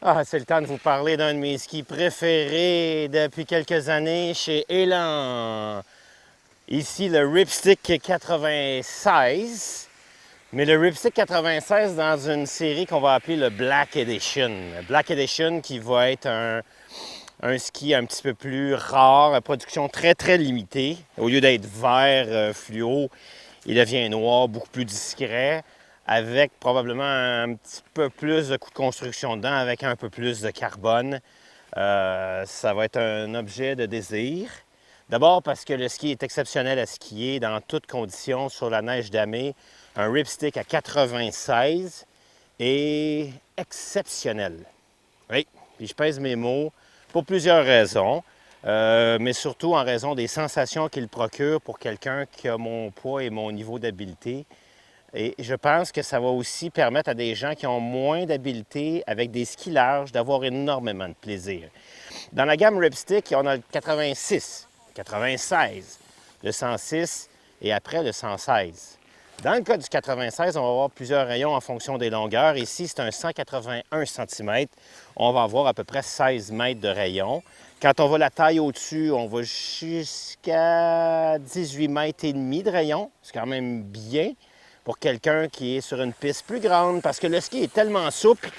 Ah, c'est le temps de vous parler d'un de mes skis préférés depuis quelques années chez Elan. Ici, le Ripstick 96. Mais le Ripstick 96 dans une série qu'on va appeler le Black Edition. Le Black Edition qui va être un ski un petit peu plus rare, à production très très limitée. Au lieu d'être vert fluo, il devient noir, beaucoup plus discret, avec probablement un petit peu plus de coût de construction dedans, avec un peu plus de carbone. Ça va être un objet de désir. D'abord parce que le ski est exceptionnel à skier dans toutes conditions sur la neige damée. Un Ripstick à 96 est exceptionnel. Oui, puis je pèse mes mots pour plusieurs raisons, mais surtout en raison des sensations qu'il procure pour quelqu'un qui a mon poids et mon niveau d'habileté. Et je pense que ça va aussi permettre à des gens qui ont moins d'habileté avec des skis larges d'avoir énormément de plaisir. Dans la gamme Ripstick, on a le 86, 96, le 106 et après le 116. Dans le cas du 96, on va avoir plusieurs rayons en fonction des longueurs. Ici, c'est un 181 cm. On va avoir à peu près 16 mètres de rayon. Quand on va la taille au-dessus, on va jusqu'à 18 mètres et demi de rayon. C'est quand même bien pour quelqu'un qui est sur une piste plus grande parce que le ski est tellement souple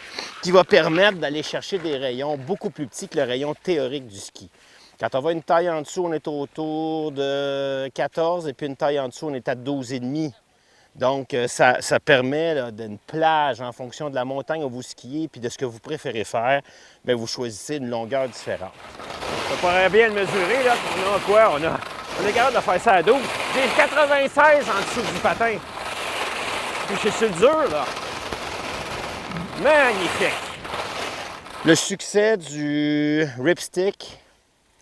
qu'il va permettre d'aller chercher des rayons beaucoup plus petits que le rayon théorique du ski. Quand on va une taille en dessous, on est autour de 14 et puis une taille en dessous, on est à 12,5. Donc, ça permet là, d'une plage en fonction de la montagne où vous skiez puis de ce que vous préférez faire. Bien, vous choisissez une longueur différente. Ça paraît bien le mesurer, là. On a quoi? On est capable de faire ça à 12. J'ai 96 en dessous du patin. Puis je suis sur le dur, là. Magnifique! Le succès du Ripstick,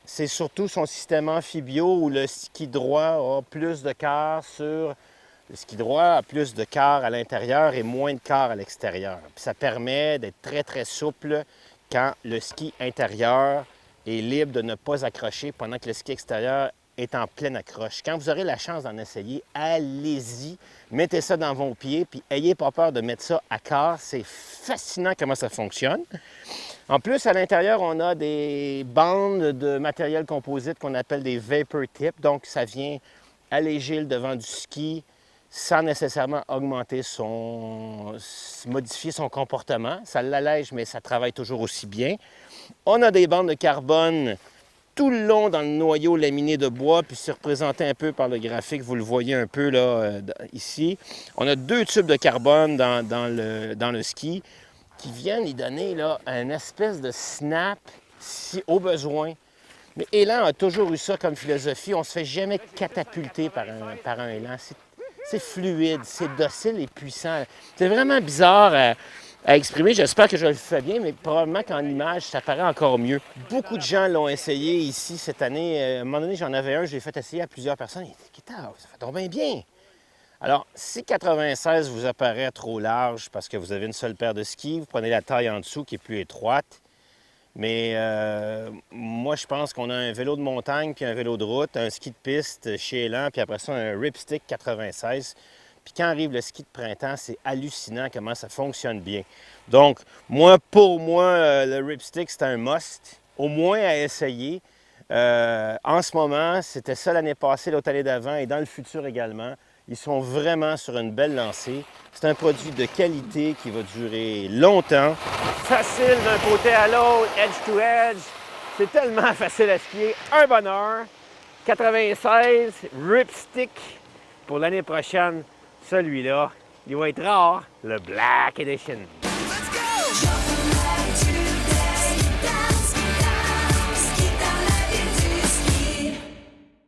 c'est surtout son système amphibio où le ski droit a plus de quart sur... Le ski droit a plus de quart à l'intérieur et moins de quart à l'extérieur. Puis ça permet d'être très, très souple quand le ski intérieur est libre de ne pas accrocher pendant que le ski extérieur est en pleine accroche. Quand vous aurez la chance d'en essayer, allez-y, mettez ça dans vos pieds, puis ayez pas peur de mettre ça à quart. C'est fascinant comment ça fonctionne. En plus, à l'intérieur, on a des bandes de matériel composite qu'on appelle des vapor tips. Donc, ça vient alléger le devant du ski, sans nécessairement modifier son comportement. Ça l'allège, mais ça travaille toujours aussi bien. On a des bandes de carbone tout le long dans le noyau laminé de bois, puis c'est représenté un peu par le graphique, vous le voyez un peu là, ici. On a 2 tubes de carbone dans le ski qui viennent y donner là, une espèce de snap si au besoin. Mais Elan a toujours eu ça comme philosophie. On ne se fait jamais catapulter par un élan. C'est fluide, c'est docile et puissant. C'est vraiment bizarre à exprimer. J'espère que je le fais bien, mais probablement qu'en image, ça paraît encore mieux. Beaucoup de gens l'ont essayé ici cette année. À un moment donné, j'en avais un, je l'ai fait essayer à plusieurs personnes. Ils disaient, ça fait donc bien. Alors, si 96 vous apparaît trop large parce que vous avez une seule paire de skis, vous prenez la taille en dessous qui est plus étroite. Mais moi, je pense qu'on a un vélo de montagne puis un vélo de route, un ski de piste chez Elan, puis après ça, un Ripstick 96. Puis quand arrive le ski de printemps, c'est hallucinant comment ça fonctionne bien. Donc, pour moi, le Ripstick, c'est un must, au moins à essayer. En ce moment, c'était ça l'année passée, l'autre année d'avant et dans le futur également. Ils sont vraiment sur une belle lancée. C'est un produit de qualité qui va durer longtemps. Facile d'un côté à l'autre, edge to edge. C'est tellement facile à skier. Un bonheur. 96 Ripstick pour l'année prochaine. Celui-là, il va être rare, le Black Edition. Let's go!